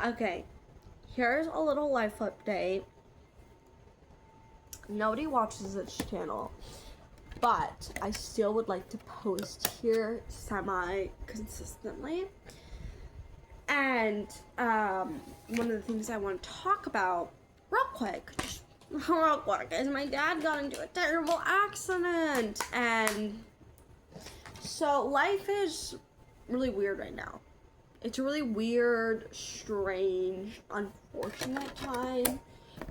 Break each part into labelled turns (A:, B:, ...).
A: Okay, here's a little life update. Nobody watches this channel, but I still would like to post here semi-consistently. And one of the things I want to talk about real quick, is my dad got into a terrible accident. And so life is really weird right now. It's a really weird, strange, unfortunate time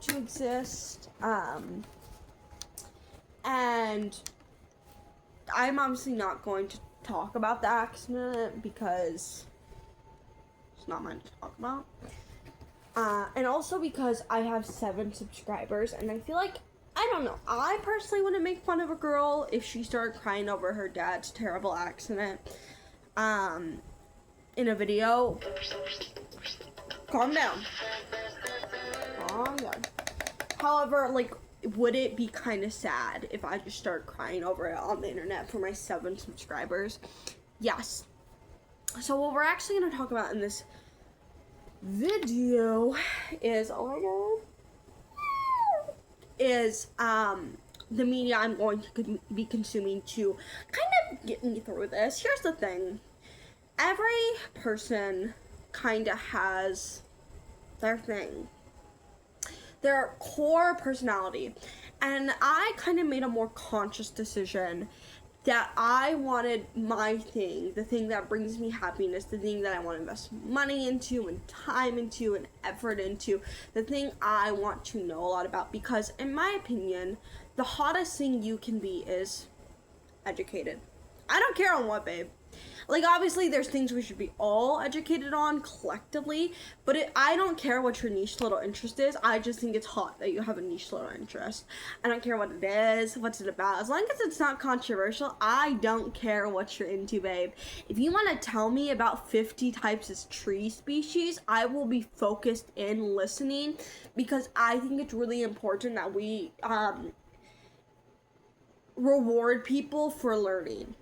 A: to exist. And I'm obviously not going to talk about the accident because it's not mine to talk about. And also because I have 7 subscribers, and I feel like, I don't know, I personally wouldn't make fun of a girl if she started crying over her dad's terrible accident in a video. Calm down. Calm down. However, like, would it be kind of sad if I just started crying over it on the internet for my 7 subscribers? Yes. So what we're actually going to talk about in this video is, oh my god, is the media I'm going to be consuming to kind of get me through this. Here's the thing. Every person kind of has their thing, their core personality, and I kind of made a more conscious decision that I wanted my thing, the thing that brings me happiness, the thing that I want to invest money into and time into and effort into, the thing I want to know a lot about, because in my opinion, the hottest thing you can be is educated. I don't care on what, babe. Like, obviously, there's things we should be all educated on collectively, but I don't care what your niche little interest is. I just think it's hot that you have a niche little interest. I don't care what it is, what's it about. As long as it's not controversial, I don't care what you're into, babe. If you want to tell me about 50 types of tree species, I will be focused in listening, because I think it's really important that we reward people for learning.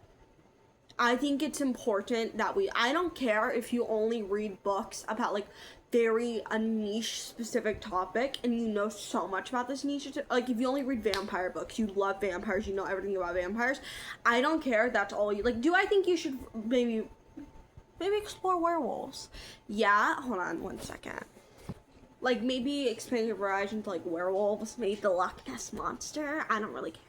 A: I think it's important that I don't care if you only read books about, like, a niche specific topic and you know so much about this niche. Like, if you only read vampire books, you love vampires, you know everything about vampires. I don't care if that's all you, like, do I think you should maybe explore werewolves? Yeah, hold on one second. Like, maybe expand your horizon to, like, werewolves, maybe the Loch Ness Monster. I don't really care.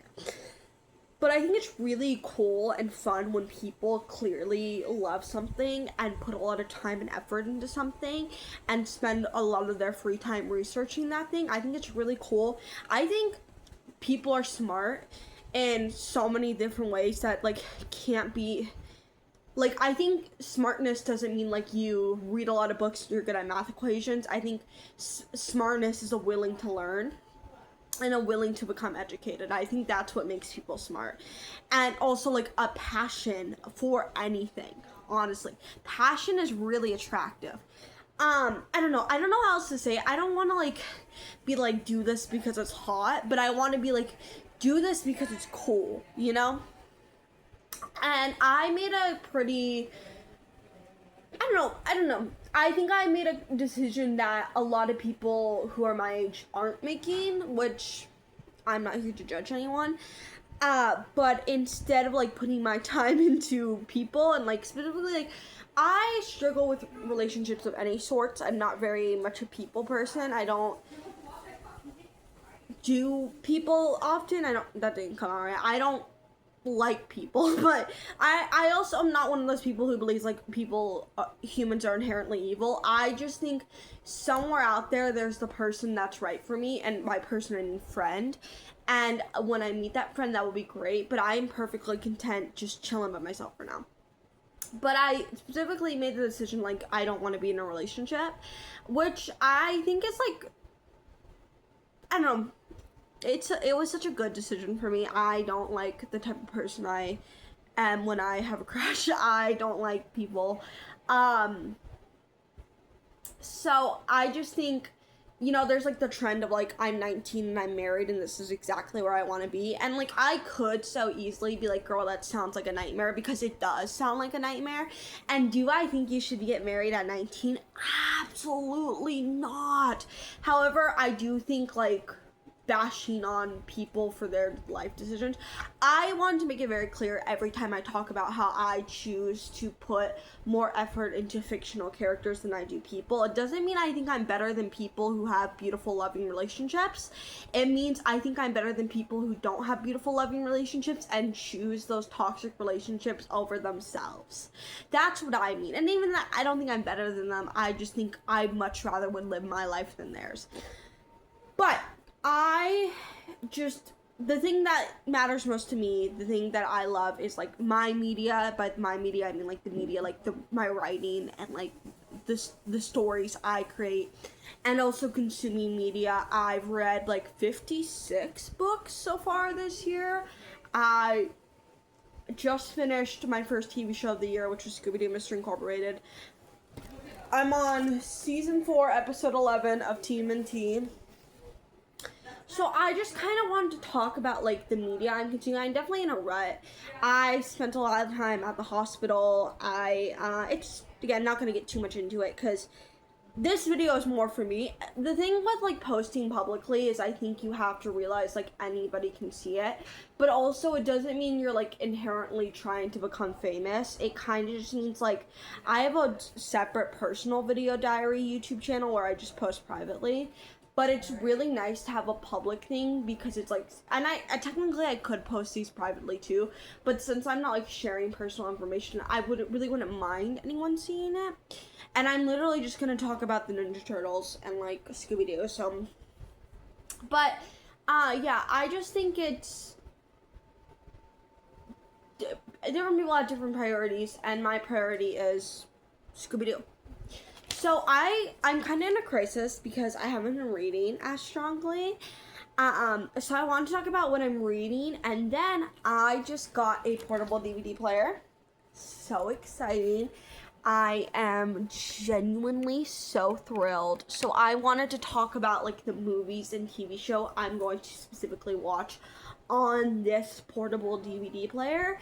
A: But I think it's really cool and fun when people clearly love something and put a lot of time and effort into something and spend a lot of their free time researching that thing. I think it's really cool. I think people are smart in so many different ways that, like, can't be... Like, I think smartness doesn't mean, like, you read a lot of books, you're good at math equations. I think smartness is a willing to learn and a willing to become educated. I think that's what makes people smart. And also, like, a passion for anything, honestly. Passion is really attractive. I don't know how else to say it. I don't want to, like, be like, do this because it's hot, but I want to be like, do this because it's cool, you know? And I made a pretty... I don't know. I think I made a decision that a lot of people who are my age aren't making, which I'm not here to judge anyone. But instead of, like, putting my time into people and, like, specifically, like, I struggle with relationships of any sorts. I'm not very much a people person. I don't do people often. That didn't come out right. I don't like people, but I also am not one of those people who believes, like, humans are inherently evil. I just think somewhere out there's the person that's right for me, and by person I mean friend, and when I meet that friend, that will be great, but I am perfectly content just chilling by myself for now. But I specifically made the decision, like, I don't want to be in a relationship, which I think is, like, I don't know, it was such a good decision for me. I don't like the type of person I am when I have a crush. I don't like people. So I just think you know, there's like the trend of like, I'm 19 and I'm married and this is exactly where I want to be. And like, I could so easily be like, girl, that sounds like a nightmare, because it does sound like a nightmare. And do I think you should get married at 19? Absolutely not. However, I do think like bashing on people for their life decisions. I want to make it very clear every time I talk about how I choose to put more effort into fictional characters than I do people. It doesn't mean I think I'm better than people who have beautiful, loving relationships. It means I think I'm better than people who don't have beautiful, loving relationships and choose those toxic relationships over themselves. That's what I mean. And even that, I don't think I'm better than them. I just think I much rather would live my life than theirs. But the thing that matters most to me, the thing that I love is like my media. By my media, I mean like the media, like my writing and like the stories I create, and also consuming media. I've read like 56 books so far this year. I just finished my first TV show of the year, which was Scooby-Doo Mystery Incorporated. I'm on season 4, episode 11 of TMNT. So I just kind of wanted to talk about like the media I'm consuming. I'm definitely in a rut. I spent a lot of time at the hospital. It's, again, not going to get too much into it because this video is more for me. The thing with like posting publicly is I think you have to realize like anybody can see it, but also it doesn't mean you're like inherently trying to become famous. It kind of just means like I have a separate personal video diary YouTube channel where I just post privately. But it's really nice to have a public thing because it's like, and I technically I could post these privately too, but since I'm not like sharing personal information, I wouldn't mind anyone seeing it. And I'm literally just gonna talk about the Ninja Turtles and like Scooby-Doo. So, but yeah, I just think it's different people have different priorities, and my priority is Scooby-Doo. So I'm kind of in a crisis because I haven't been reading as strongly. So I want to talk about what I'm reading, and then I just got a portable DVD player. So exciting. I am genuinely so thrilled. So I wanted to talk about like the movies and TV show I'm going to specifically watch on this portable DVD player.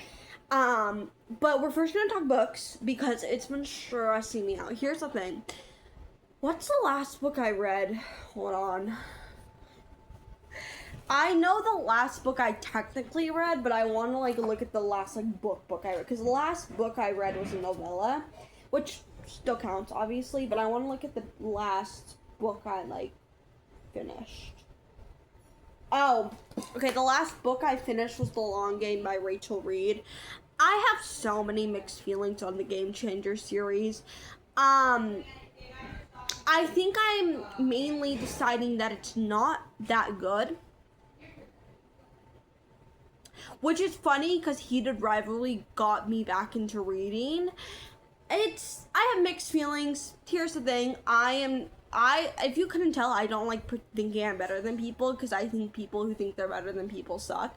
A: But we're first gonna talk books because it's been stressing me out. Here's the thing. What's the last book I read? Hold on. I know the last book I technically read, but I want to like look at the last like book I read, because the last book I read was a novella, which still counts obviously, but I want to look at the last book I like finished. Oh, okay, the last book I finished was The Long Game by Rachel Reed. I have so many mixed feelings on the Game Changer series. I think I'm mainly deciding that it's not that good. Which is funny because Heated Rivalry got me back into reading. I have mixed feelings. Here's the thing, if you couldn't tell, I don't like thinking I'm better than people, because I think people who think they're better than people suck.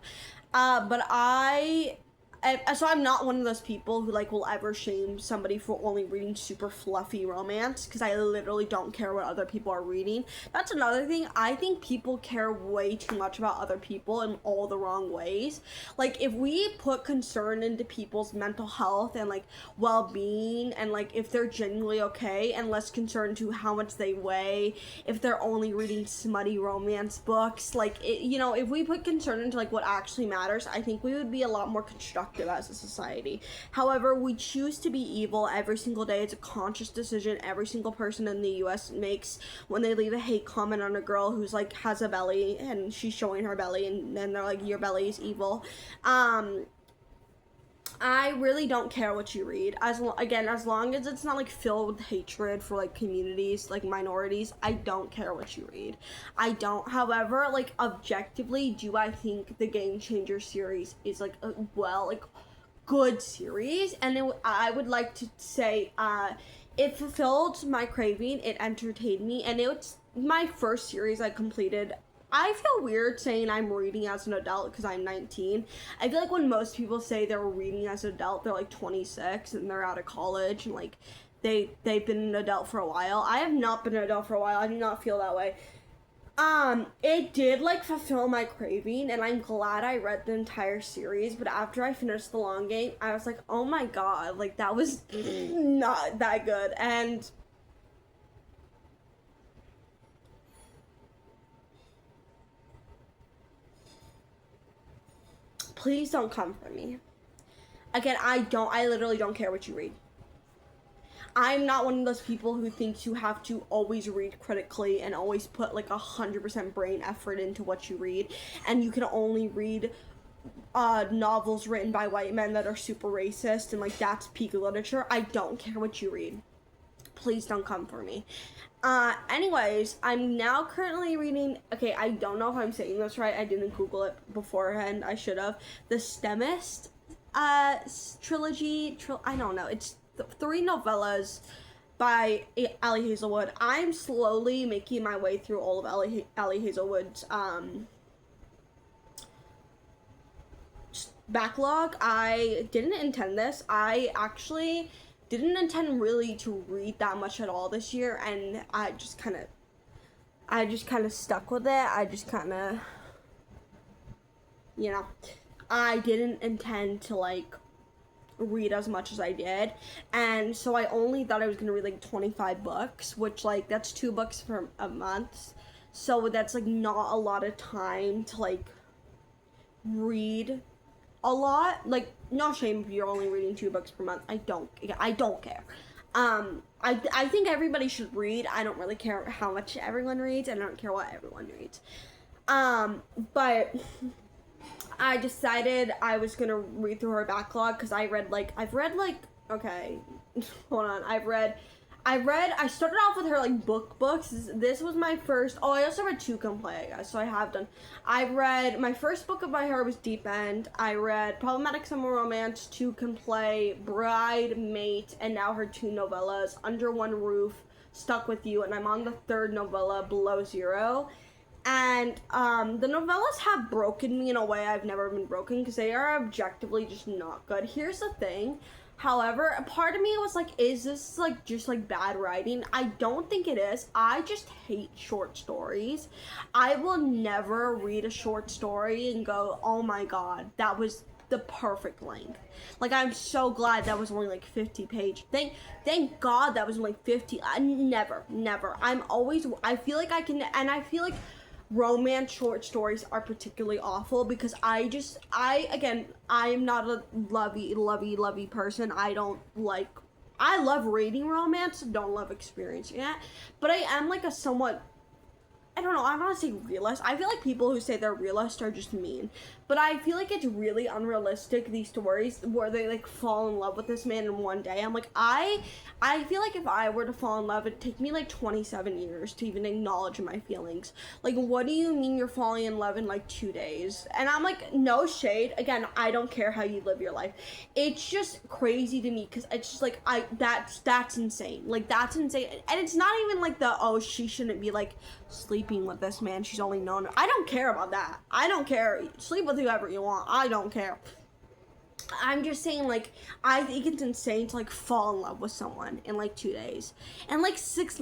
A: So I'm not one of those people who like will ever shame somebody for only reading super fluffy romance, because I literally don't care what other people are reading. That's another thing. I think people care way too much about other people in all the wrong ways. Like if we put concern into people's mental health and like well-being, and like if they're genuinely okay, and less concern to how much they weigh, if they're only reading smutty romance books, like if we put concern into like what actually matters, I think we would be a lot more constructive as a society. However, we choose to be evil every single day. It's a conscious decision every single person in the US makes when they leave a hate comment on a girl who's like has a belly and she's showing her belly, and then they're like, your belly is evil. I really don't care what you read, as long as it's not like filled with hatred for like communities, like minorities. I don't care what you read. I don't. However, like objectively, do I think the Game Changer series is like a good series? And I would like to say it fulfilled my craving, it entertained me, and it's my first series I completed. I feel weird saying I'm reading as an adult because I'm 19. I feel like when most people say they're reading as an adult, they're like 26 and they're out of college, and like they've been an adult for a while. I have not been an adult for a while. I do not feel that way. It did like fulfill my craving, and I'm glad I read the entire series. But after I finished The Long Game, I was like, oh my god, like that was not that good. And please don't come for me. Again, I literally don't care what you read. I'm not one of those people who thinks you have to always read critically and always put like 100% brain effort into what you read, and you can only read novels written by white men that are super racist and like that's peak literature. I don't care what you read. Please don't come for me. Anyways, I'm now currently reading, okay, I don't know if I'm saying this right. I didn't Google it beforehand. I should have. The Stemist trilogy. I don't know. It's 3 novellas by Ali Hazelwood. I'm slowly making my way through all of Ali Hazelwood's backlog. I didn't intend this. I actually didn't intend really to read that much at all this year, and I just kind of stuck with it. I just kind of, you know, I didn't intend to like read as much as I did, and so I only thought I was gonna read like 25 books, which like that's 2 books per a month, so that's like not a lot of time to like read a lot. Like, no shame if you're only reading 2 books per month. I don't care. I think everybody should read. I don't really care how much everyone reads, and I don't care what everyone reads. But I decided I was gonna read through her backlog because I've read okay, hold on. I started off with her like books. This was my first. Oh, I also read 2 Complay, guys. So I have done. I read my first book by her was Deep End. I read Problematic Summer Romance, 2 Complay, Bride, Mate, and now her 2 novellas, Under One Roof, Stuck With You, and I'm on the 3rd novella, Below Zero. And the novellas have broken me in a way I've never been broken because they are objectively just not good. Here's the thing. However, a part of me was like, is this like just like bad writing? I don't think it is. I just hate short stories. I will never read a short story and go, oh my god, that was the perfect length. Like, I'm so glad that was only like 50 pages. Thank God that was only 50. Never. I feel like I can, and I feel like romance short stories are particularly awful because I am not a lovey person. I love reading romance, don't love experiencing it, but I am like a somewhat, I don't know, I don't want to say realist. I feel like people who say they're realist are just mean. But I feel like it's really unrealistic, these stories where they like fall in love with this man in one day. I'm like, I feel like if I were to fall in love, it'd take me like 27 years to even acknowledge my feelings. Like, what do you mean you're falling in love in like 2 days? And I'm like, no shade. Again, I don't care how you live your life. It's just crazy to me because it's just like, that's insane. Like, that's insane. And it's not even like she shouldn't be like sleeping with this man. She's only known her. I don't care about that. I don't care. Sleep with whoever you want. I don't care. I'm just saying, like, I think it's insane to like fall in love with someone in like 2 days and like 6.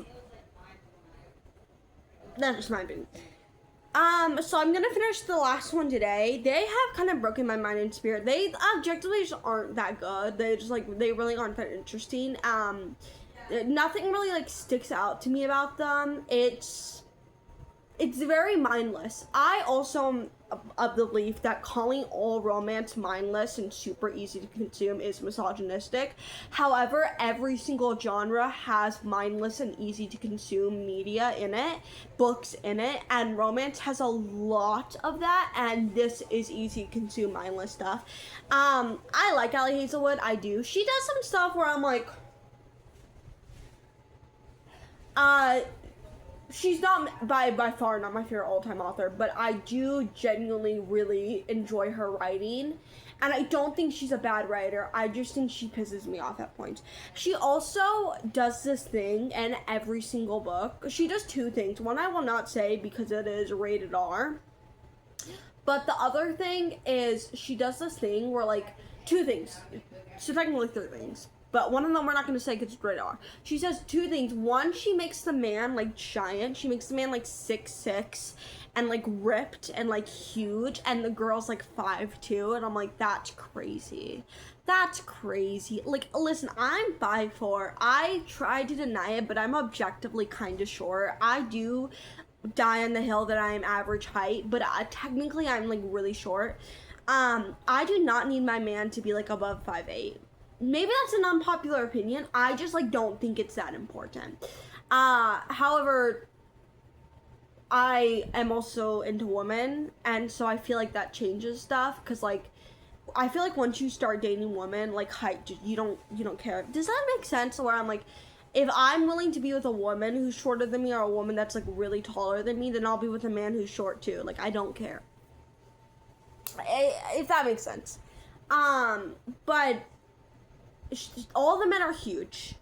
A: That's just my opinion. So I'm gonna finish the last one today. They have kind of broken my mind and spirit. They objectively just aren't that good. They just like, they really aren't that interesting. Nothing really like sticks out to me about them. It's very mindless. I also am of the belief that calling all romance mindless and super easy to consume is misogynistic. However, every single genre has mindless and easy to consume media in it, books in it, and romance has a lot of that, and this is easy to consume mindless stuff. I like Ali Hazelwood, I do. She does some stuff where I'm like, she's not by far not my favorite all-time author, but I do genuinely really enjoy her writing, and I don't think she's a bad writer. I just think she pisses me off at points. She also does this thing in every single book. She does 2 things. One I will not say because it is rated R, but the other thing is she does this thing where like 2 things. So technically 3 things. but one of them we're not going to say because it's rated R. She says two things. One, she makes the man, like, giant. She makes the man, like, 6'6", and, like, ripped and, like, huge, and the girl's, like, 5'2", and I'm like, that's crazy. That's crazy. Like, listen, I'm 5'4". I tried to deny it, but I'm objectively kind of short. I do die on the hill that I am average height, but technically I'm, like, really short. I do not need my man to be, like, above 5'8". Maybe that's an unpopular opinion. I just, like, don't think it's that important. However, I am also into women, and so I feel like that changes stuff, because, like, I feel like once you start dating women, like, height, you don't care. Does that make sense? Where I'm like, if I'm willing to be with a woman who's shorter than me, or a woman that's, like, really taller than me, then I'll be with a man who's short too. Like, I don't care. If that makes sense. But all the men are huge.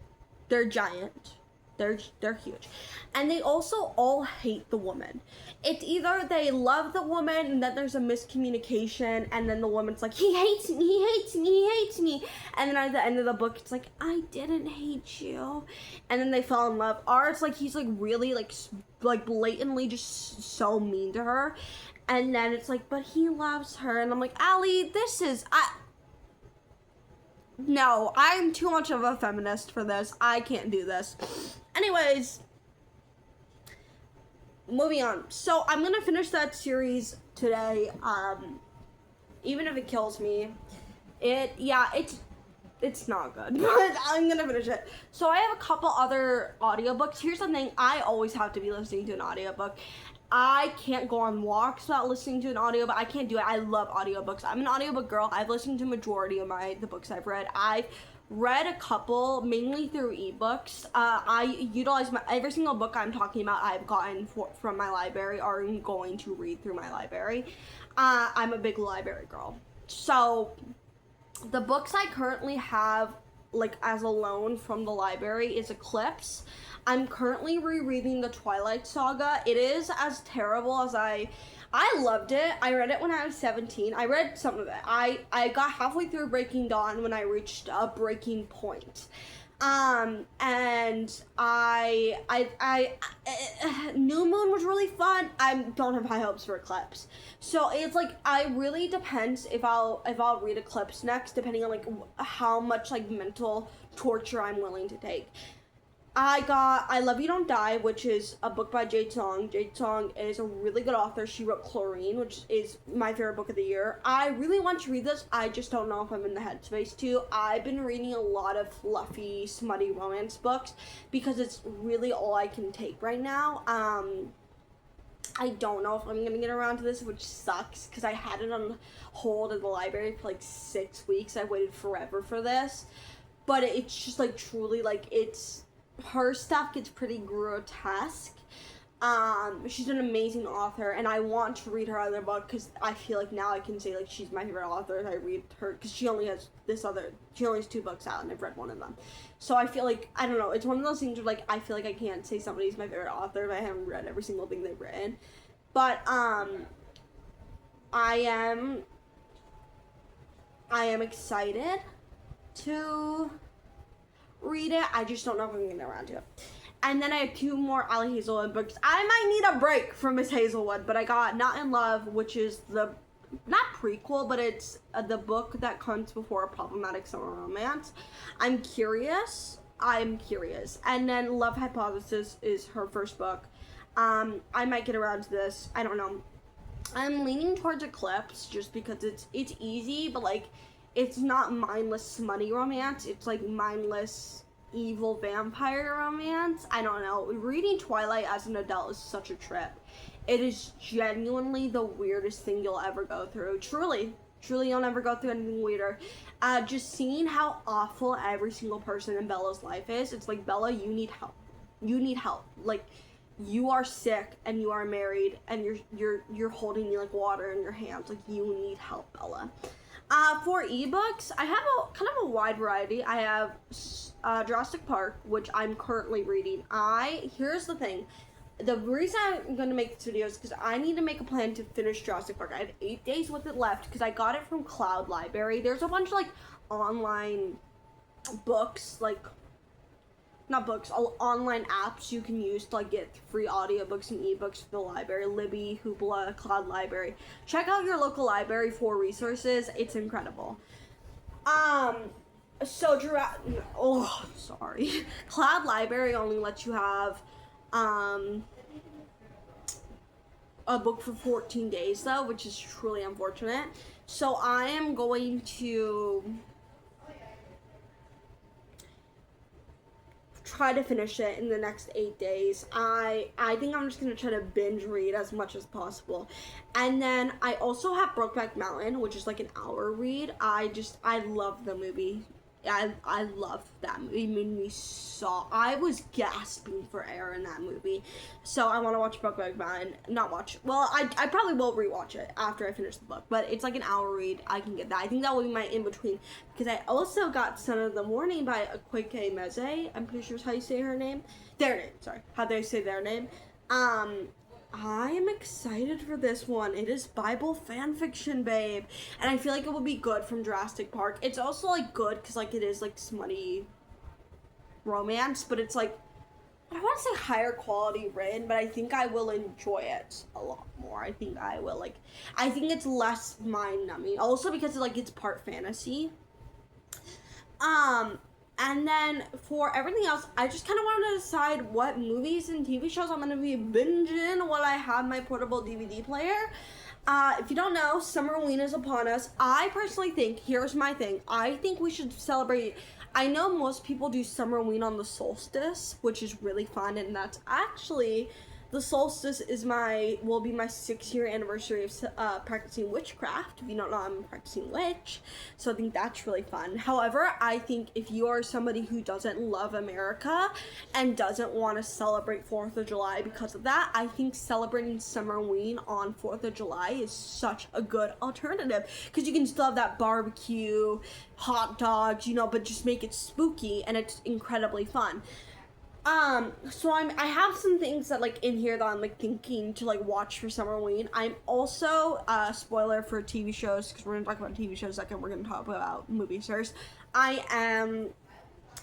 A: They're giant. They're huge. And they also all hate the woman. It's either they love the woman and then there's a miscommunication, and then the woman's like, he hates me, he hates me, he hates me. And then at the end of the book, it's like, I didn't hate you. And then they fall in love. Or it's like, he's like really like blatantly just so mean to her. And then it's like, but he loves her. And I'm like, Allie, no, I'm too much of a feminist for this. I can't do this. Anyways, moving on. So I'm gonna finish that series today. Even if it kills me, it's not good, but I'm gonna finish it. So I have a couple other audiobooks. Here's the thing: I always have to be listening to an audiobook. I can't go on walks without listening to an audiobook. I can't do it. I love audiobooks. I'm an audiobook girl. I've listened to majority of the books I've read. I've read a couple, mainly through ebooks. I utilize every single book I'm talking about I've gotten from my library, or I'm going to read through my library. I'm a big library girl. So the books I currently have, like, as a loan from the library is Eclipse. I'm currently rereading the Twilight Saga. It is as terrible as I loved it. I read it when I was 17. I read some of it. I got halfway through Breaking Dawn when I reached a breaking point. And New Moon was really fun. I don't have high hopes for Eclipse. So it's like, I really depends if I'll read Eclipse next, depending on like how much like mental torture I'm willing to take. I Love You Don't Die, which is a book by Jade Song. Jade Song is a really good author. She wrote Chlorine, which is my favorite book of the year. I really want to read this. I just don't know if I'm in the headspace to. I've been reading a lot of fluffy, smutty romance books because it's really all I can take right now. I don't know if I'm going to get around to this, which sucks because I had it on hold at the library for like 6 weeks. I waited forever for this. But it's just like truly like her stuff gets pretty grotesque. She's an amazing author, and I want to read her other book because I feel like now I can say like she's my favorite author. And I read her because she only has 2 books out, and I've read one of them. So I feel like, I don't know, it's one of those things where like I feel like I can't say somebody's my favorite author if I haven't read every single thing they've written. But I am excited to read it. I just don't know if I'm gonna get around to it. And then I have 2 more Ali Hazelwood books. I might need a break from Miss Hazelwood, but I got Not in Love, which is the, not prequel, but it's the book that comes before A Problematic Summer Romance. I'm curious. And then Love Hypothesis is her first book. I might get around to this. I don't know. I'm leaning towards Eclipse just because it's easy, but like, it's not mindless smutty romance. It's like mindless evil vampire romance. I don't know. Reading Twilight as an adult is such a trip. It is genuinely the weirdest thing you'll ever go through. Truly, you'll never go through anything weirder. Just seeing how awful every single person in Bella's life is. It's like, Bella, you need help. You need help. Like, you are sick and you are married and you're holding me like water in your hands. Like, you need help, Bella. For ebooks, I have kind of a wide variety. I have Jurassic Park, which I'm currently reading. Here's the thing. The reason I'm going to make this video is because I need to make a plan to finish Jurassic Park. I have 8 days with it left because I got it from Cloud Library. There's a bunch of like online books, like, not books, online apps you can use to like get free audiobooks and ebooks from the library. Libby, Hoopla, Cloud Library. Check out your local library for resources. It's incredible. So Cloud Library only lets you have a book for 14 days though, which is truly unfortunate. So I am going to try to finish it in the next 8 days. I think I'm just gonna try to binge read as much as possible. And then I also have Brokeback Mountain, which is like an hour read. I love the movie. I love that movie. It made me I was gasping for air in that movie. So I want to watch Brokeback Mountain. I probably will rewatch it after I finish the book. But it's like an hour read. I can get that. I think that will be my in-between. Because I also got Son of the Morning by Akwaeke Meze. I'm pretty sure is how you say her name. Their name, sorry. How they say their name. I am excited for this one. It is Bible fan fiction, babe. And I feel like it will be good from Jurassic Park. It's also, like, good because, like, it is, like, smutty romance. But it's, like, I don't want to say higher quality written, but I think I will enjoy it a lot more. I think I will, like, I think it's less mind-numbing. Also because, like, it's part fantasy. And then for everything else, I just kind of wanted to decide what movies and TV shows I'm going to be binging while I have my portable DVD player. If you don't know, Summerween is upon us. I personally think, here's my thing, I think we should celebrate. I know most people do Summerween on the solstice, which is really fun, and that's actually... The solstice will be my 6-year anniversary of practicing witchcraft. If you don't know, I'm a practicing witch. So I think that's really fun. However, I think if you are somebody who doesn't love America and doesn't want to celebrate 4th of July because of that, I think celebrating Summerween on 4th of July is such a good alternative. Because you can still have that barbecue, hot dogs, but just make it spooky, and it's incredibly fun. So I have some things that, like, in here that I'm, like, thinking to, like, watch for Summerween. I'm also, spoiler for TV shows, because we're gonna talk about TV shows second, we're gonna talk about movies first. I am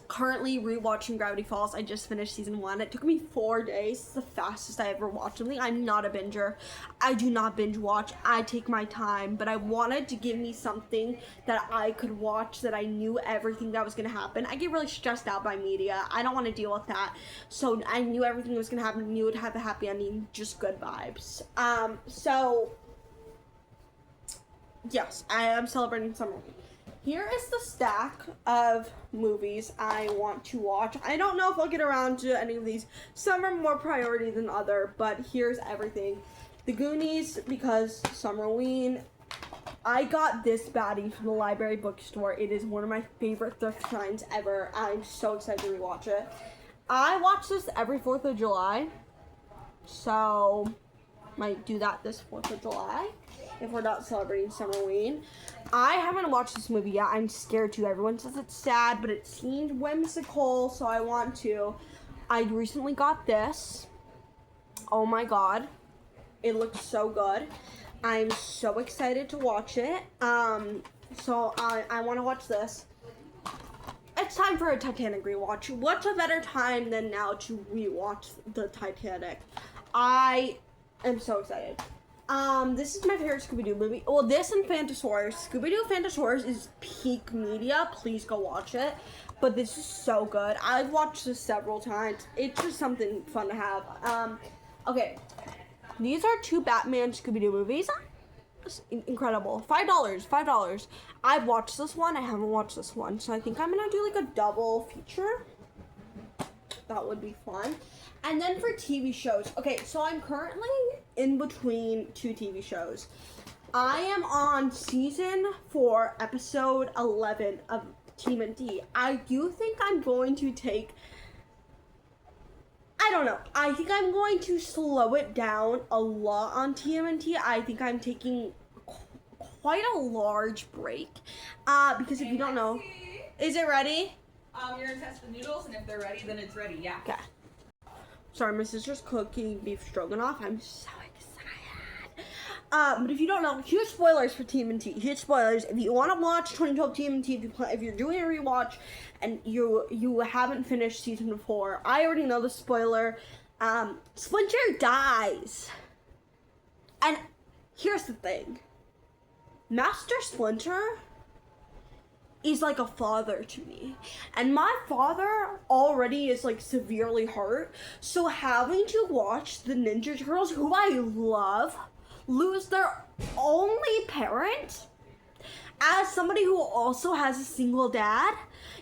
A: currently rewatching Gravity Falls. I just finished season 1. It took me 4 days. It's the fastest I ever watched something. I'm not a binger. I do not binge watch. I take my time, but I wanted to give me something that I could watch that I knew everything that was going to happen. I get really stressed out by media. I don't want to deal with that. So I knew everything was going to happen. I knew it would have a happy ending, just good vibes. So yes, I am celebrating summer. Here is the stack of movies I want to watch. I don't know if I'll get around to any of these. Some are more priority than other, but here's everything. The Goonies, because Summerween. I got this baddie from the library bookstore. It is one of my favorite thrift finds ever. I'm so excited to rewatch it. I watch this every 4th of July, so might do that this 4th of July if we're not celebrating Summerween. I haven't watched this movie yet. I'm scared to. Everyone says it's sad, but it seemed whimsical, so I want to. I recently got this. Oh my god. It looks so good. I'm so excited to watch it. So I want to watch this. It's time for a Titanic rewatch. What's a better time than now to rewatch the Titanic? I am so excited. This is my favorite Scooby-Doo movie. Well, this and Phantosaurus. Scooby-Doo Phantosaurus is peak media. Please go watch it. But this is so good. I've watched this several times. It's just something fun to have. Okay. These are 2 Batman Scooby-Doo movies. Incredible. $5. I've watched this one. I haven't watched this one. So I think I'm going to do like a double feature. That would be fun. And then for TV shows. Okay, so I'm currently in between 2 TV shows. I am on season 4, episode 11 of TMNT. I do think I'm going to take... I don't know. I think I'm going to slow it down a lot on TMNT. I think I'm taking quite a large break. Because if you don't know... Is it ready?
B: You're going to test the noodles, and if they're ready, then it's ready, yeah.
A: Okay. Sorry, my sister's cooking beef stroganoff. I'm so excited. But if you don't know, huge spoilers for TMNT. Huge spoilers. If you want to watch 2012 TMNT, if you're doing a rewatch and you haven't finished season 4, I already know the spoiler. Splinter dies. And here's the thing. Master Splinter is like a father to me. And my father already is like severely hurt. So having to watch the Ninja Turtles, who I love, lose their only parent, as somebody who also has a single dad,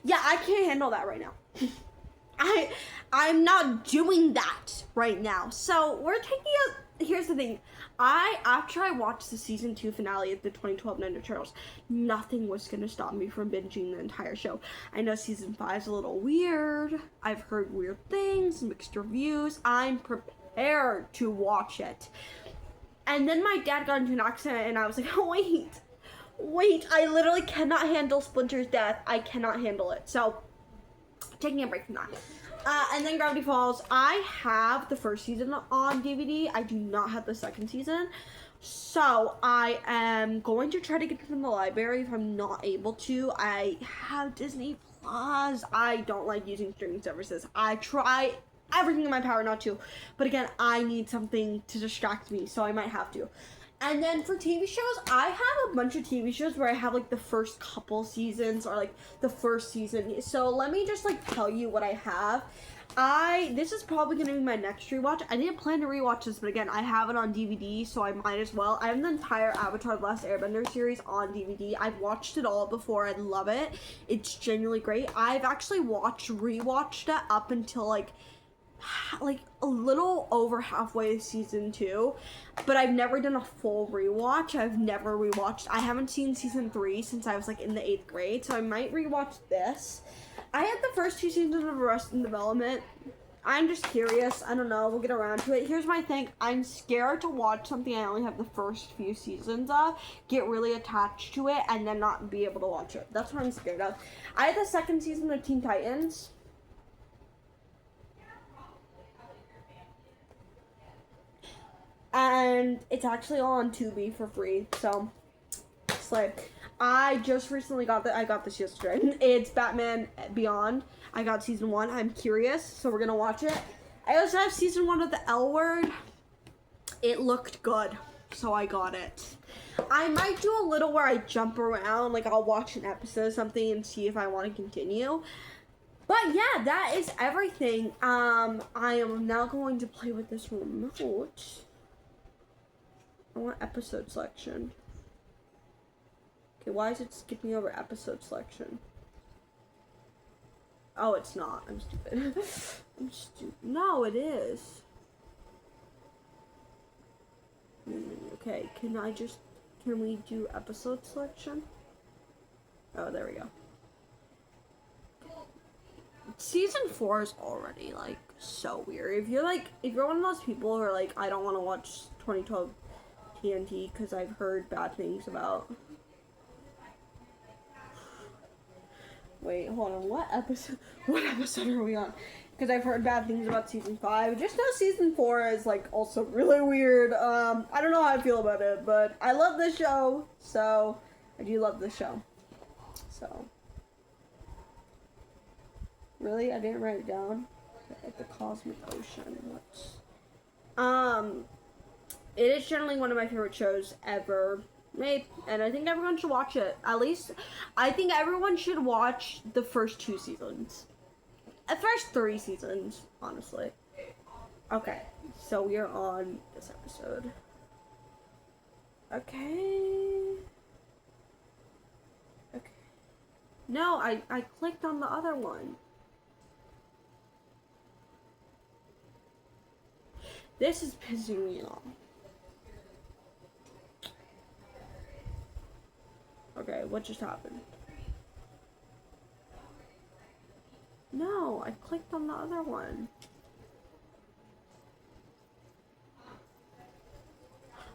A: yeah, I can't handle that right now. I'm not doing that right now. So we're taking a, here's the thing. After I watched the season 2 finale of the 2012 Ninja Turtles, nothing was gonna stop me from binging the entire show. I know season 5 is a little weird. I've heard weird things, mixed reviews. I'm prepared to watch it. And then my dad got into an accident and I was like, oh, wait, I literally cannot handle Splinter's death. I cannot handle it. So, taking a break from that. And then Gravity Falls. I have the first season on DVD. I do not have the second season. So, I am going to try to get it from the library if I'm not able to. I have Disney Plus. I don't like using streaming services. I try everything in my power not to. But again, I need something to distract me, so I might have to. And then for TV shows, I have a bunch of TV shows where I have like the first couple seasons or like the first season. So let me just like tell you what I have. This is probably going to be my next rewatch. I didn't plan to rewatch this, but again, I have it on DVD, so I might as well. I have the entire Avatar The Last Airbender series on DVD. I've watched it all before. I love it. It's genuinely great. I've actually rewatched it up until like a little over halfway to season 2, but I've never done a full rewatch. I haven't seen season 3 since I was like in the 8th grade, so I might rewatch this. I had the first 2 seasons of Arrested Development. I'm just curious. I don't know. We'll get around to it. Here's my thing. I'm scared to watch something I only have the first few seasons of, get really attached to it, and then not be able to watch it. That's what I'm scared of. I had the second season of Teen Titans. And it's actually all on Tubi for free, so slay. I just recently got this yesterday. It's Batman Beyond. I got season 1. I'm curious, so we're gonna watch it. I also have season 1 of The L Word. It looked good, so I got it. I might do a little where I jump around, like I'll watch an episode of something and see if I want to continue. But yeah, that is everything. I am now going to play with this remote. I want episode selection. Okay, why is it skipping over episode selection? Oh, it's not. I'm stupid. I'm stupid. No, it is. Okay, can we do episode selection? Oh, there we go. Season 4 is already, like, so weird. If you're one of those people who are like, I don't want to watch 2012 TNT because I've heard bad things about. Wait, hold on. What episode are we on? Because I've heard bad things about season 5. Just know season 4 is like also really weird. I don't know how I feel about it, but I love this show. So I do love this show. So really, I didn't write it down. At the cosmic ocean. It is generally one of my favorite shows ever made, and I think everyone should watch it. At least, I think everyone should watch the first 2 seasons. The first 3 seasons, honestly. Okay, so we are on this episode. Okay. No, I clicked on the other one. This is pissing me off. Okay, what just happened? No, I clicked on the other one.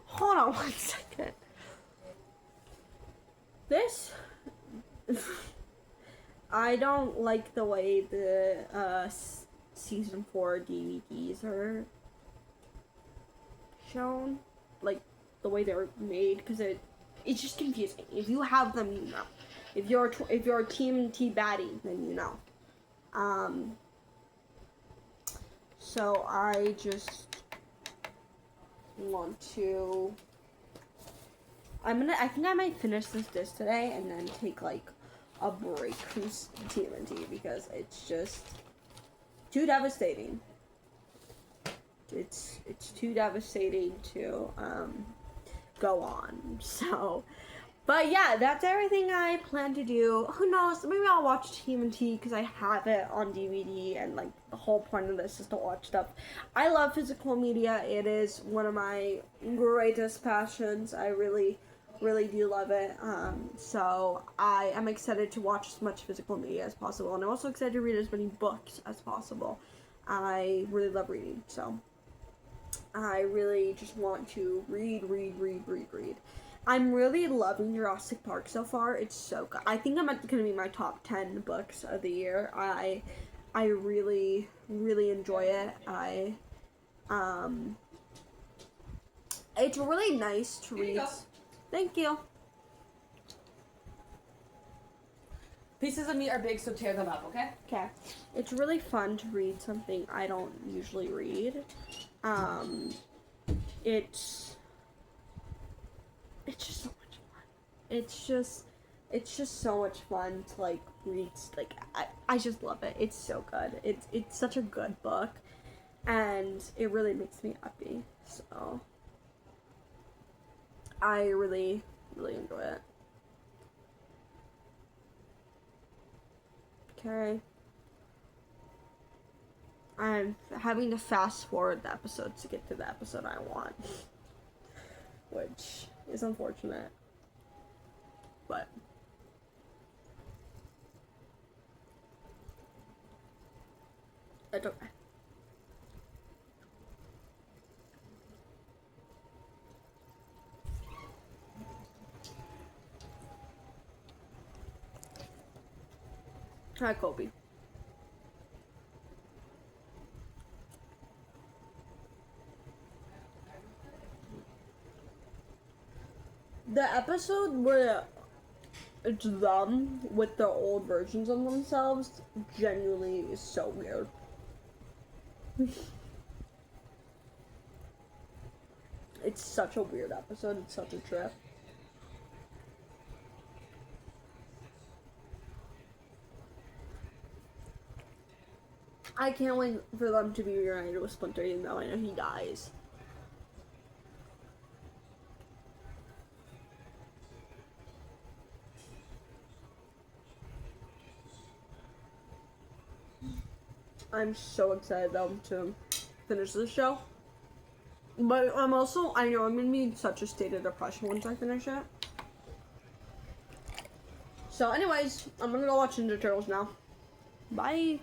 A: Hold on 1 second. This... I don't like the way the season 4 DVDs are shown. Like, the way they're made, because it's just confusing. If you have them, you know. If you're a TMNT baddie, then you know. So I just want to. I think I might finish this disc today and then take like a break from TMNT because it's just too devastating. It's too devastating to go on. So, but yeah, that's everything I plan to do. Who knows? Maybe I'll watch TMNT because I have it on DVD, and like the whole point of this is to watch stuff. I love physical media. It is one of my greatest passions. I really do love it. So I am excited to watch as much physical media as possible, and I'm also excited to read as many books as possible. I really love reading, so I really just want to read. I'm really loving Jurassic Park so far. It's so good. I think it's going to be my top 10 books of the year. I really enjoy it. It's really nice to read. Thank you.
B: Pieces of meat are big, so tear them up, okay?
A: Okay. It's really fun to read something I don't usually read. It's just so much fun. It's just so much fun to like read. Like I just love it. It's so good. It's such a good book, and it really makes me happy. So I really enjoy it. Okay. I'm having to fast forward the episodes to get to the episode I want, which is unfortunate, but it's okay. Hi, Kobe. The episode where it's them with their old versions of themselves genuinely is so weird. It's such a weird episode. It's such a trip. I can't wait for them to be reunited with Splinter, even though I know he dies. I'm so excited though to finish this show. But I know I'm gonna be in such a state of depression once I finish it. So anyways, I'm gonna go watch Ninja Turtles now. Bye.